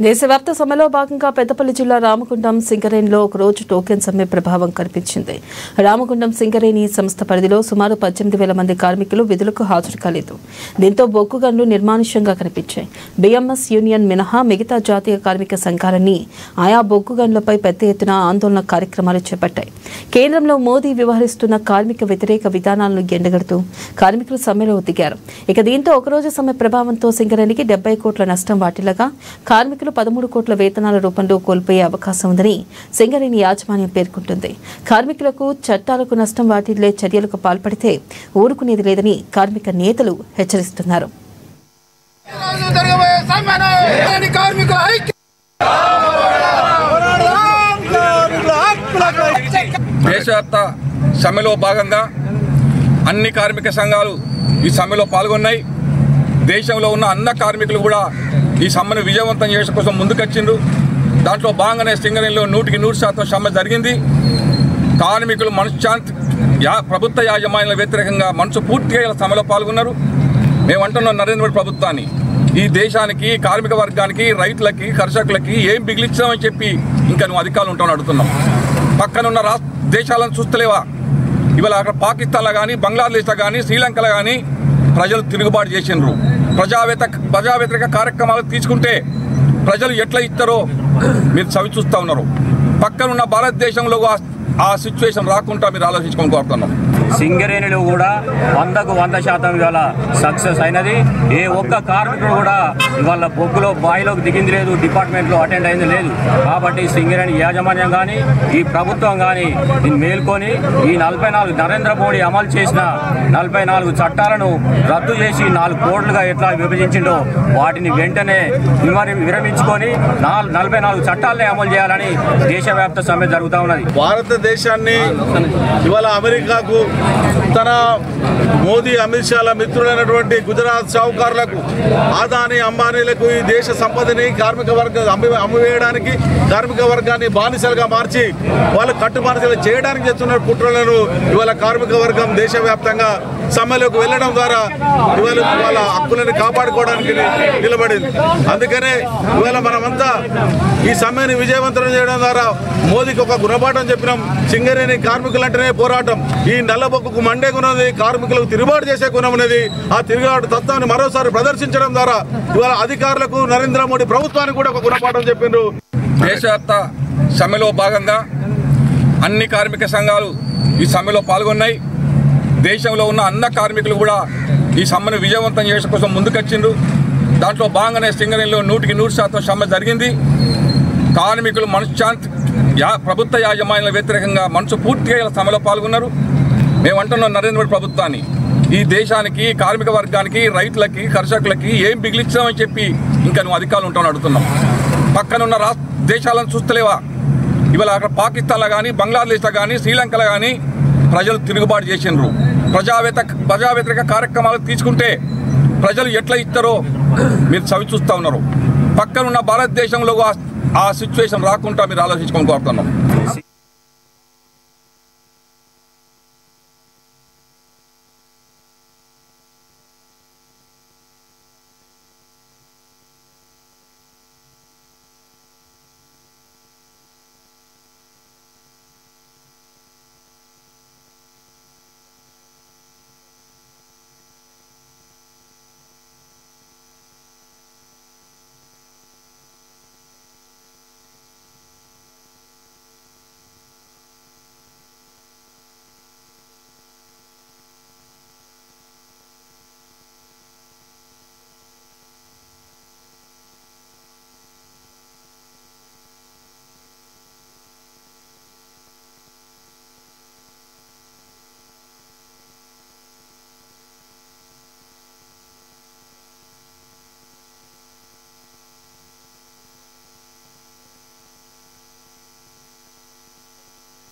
దేశవ్యాప్త సమ్మెలో భాగంగా పెద్దపల్లి జిల్లా రామగుండం సింగరేణిలో ఒక రోజు టోకెన్ సమ్మె ప్రభావం కనిపించింది. రామగుండం సింగరేణి సంస్థ పరిధిలో సుమారు 18,000 మంది కార్మికులు విధులకు హాజరు కాలేదు. దీంతో బొగ్గు గన్లు నిర్మానుష్యంగా కనిపించాయి. బిఎంఎస్ యూనియన్ మినహా మిగతా జాతీయ కార్మిక సంఘాలన్నీ ఆయా బొగ్గు గన్లపై పెద్ద ఎత్తున ఆందోళన కార్యక్రమాలు చేపట్టాయి. కేంద్రంలో మోదీ వ్యవహరిస్తున్న కార్మిక వ్యతిరేక విధానాలను ఎండగడుతూ కార్మికులు సమ్మెలో దిగారు. ఇక దీంతో ఒకరోజు సమ్మె ప్రభావంతో సింగరేణికి 70 కోట్ల నష్టం వాటిల్లగా కార్మికులు 13 కోట్ల వేతనాల రూపంలో కోల్పోయే అవకాశం ఉందని సింగరేణి యాజమాన్యం పేర్కొంటుంది. కార్మికులకు చట్టాలకు నష్టం వాటిల్లే చర్యలకు పాల్పడితే ఊరుకునేది లేదని కార్మిక నేతలు హెచ్చరిస్తున్నారు. దేశవ్యాప్త సమ్మెలో భాగంగా అన్ని కార్మిక సంఘాలు ఈ సమ్మెలో పాల్గొన్నాయి. దేశంలో ఉన్న అన్న కార్మికులు కూడా ఈ సమ్మెను విజయవంతం చేయడం కోసం ముందుకొచ్చిండ్రు. దాంట్లో భాగంగానే సింగరేణిలో 100% సమ్మె జరిగింది. కార్మికులు మనశ్శాంతి ప్రభుత్వ యాజమాన్యాల వ్యతిరేకంగా మనసు పూర్తిగా ఇలా సమ్మెలో పాల్గొన్నారు. మేము అంటున్నాం నరేంద్ర మోడీ ప్రభుత్వాన్ని, ఈ దేశానికి కార్మిక వర్గానికి రైతులకి కర్షకులకి ఏం మిగిలించామని చెప్పి ఇంకా నువ్వు అధికారులు ఉంటామని అడుగుతున్నాం. పక్కనున్న దేశాలను చూస్తలేవా? ఇవాళ అక్కడ పాకిస్తాన్లో కానీ బంగ్లాదేశ్లో కానీ శ్రీలంకలో కానీ ప్రజలు తిరుగుబాటు చేసిండ్రు. ప్రజా వ్యతిరేక కార్యక్రమాలు తీసుకుంటే ప్రజలు ఎట్లా ఇస్తారో మీరు చవి చూస్తూ ఉన్నారు. పక్కనున్న భారతదేశంలో ఆ సిచ్యువేషన్ రాకుండా మీరు ఆలోచించుకొని కోరుతున్నాం. సింగరేణిలో కూడా 100% ఇవాళ సక్సెస్ అయినది. ఏ ఒక్క కార్మికుడు కూడా ఇవాళ బొగ్గులో బాయిలోకి దిగింది లేదు, డిపార్ట్మెంట్లో అటెండ్ అయింది లేదు. కాబట్టి సింగరేణి యాజమాన్యం కానీ ఈ ప్రభుత్వం కానీ దీన్ని మేల్కొని ఈ 44 నరేంద్ర మోడీ అమలు చేసిన 44 చట్టాలను రద్దు చేసి 4 కోట్లుగా ఎట్లా విభజించిండో వాటిని వెంటనే విరమించుకొని 44 చట్టాలనే అమలు చేయాలని దేశవ్యాప్త సమ్మె జరుగుతూ ఉన్నది. భారతదేశాన్ని ఇవాళ అమెరికాకు తన మోదీ అమిత్ షాల మిత్రులైనటువంటి గుజరాత్ షావుకారులకు ఆదాని అంబానీలకు ఈ దేశ సంపదని కార్మిక వర్గం అమ్మివేయడానికి కార్మిక వర్గాన్ని బానిసలుగా మార్చి వాళ్ళు కట్టుబానిసలు చేయడానికి చేస్తున్న కుట్రలను ఇవాళ కార్మిక వర్గం దేశవ్యాప్తంగా సమ్మెలోకి వెళ్ళడం ద్వారా ఇవాళ వాళ్ళ హక్కులను కాపాడుకోవడానికి నిలబడింది. అందుకనే ఇవాళ మనమంతా ఈ సమ్మెని విజయవంతం చేయడం ద్వారా మోదీకి ఒక గుణపాఠం చెప్పినాం. సింగరేణి కార్మికులంటేనే పోరాటం, ఈ నల్లబొగ్గుకు మండే గుణం ఉన్నది, కార్మికులకు తిరుగుబాటు చేసే గుణం ఉన్నది. ఆ తిరుగుబాటు తత్వాన్ని మరోసారి ప్రదర్శించడం ద్వారా ఇవాళ అధికారులకు నరేంద్ర మోడీ ప్రభుత్వానికి కూడా ఒక గుణపాఠం చెప్పిండ్రు. దేశవ్యాప్త సమ్మెలో భాగంగా అన్ని కార్మిక సంఘాలు ఈ సమ్మెలో పాల్గొన్నాయి. దేశంలో ఉన్న అన్న కార్మికులు కూడా ఈ సమ్మెను విజయవంతం చేయడం కోసం ముందుకొచ్చిండ్రు. దాంట్లో భాగంగానే సింగరేణిలో 100% సమ్మె జరిగింది. కార్మికులు మనశ్శాంతి ప్రభుత్వ యాజమాన్యాల వ్యతిరేకంగా మనసు పూర్తిగా ఇలా సమ్మెలో పాల్గొన్నారు. మేము అంటున్నాం నరేంద్ర మోడీ ప్రభుత్వాన్ని, ఈ దేశానికి కార్మిక వర్గానికి రైతులకి కర్షకులకి ఏం మిగిలించామని చెప్పి ఇంకా నువ్వు అధికారులు ఉంటామని అడుగుతున్నాం. పక్కనున్న దేశాలను చూస్తలేవా? ఇవాళ అక్కడ పాకిస్తాన్లో కానీ బంగ్లాదేశ్లో కానీ శ్రీలంకలో కానీ ప్రజలు తిరుగుబాటు చేసిండ్రు. ప్రజా వ్యతిరేక కార్యక్రమాలు తీసుకుంటే ప్రజలు ఎట్లా ఇస్తారో మీరు చవి చూస్తూ ఉన్నారు. పక్కనున్న భారతదేశంలో ఆ సిచ్యువేషన్ రాకుండా మీరు ఆలోచించుకొని కోరుతున్నాం.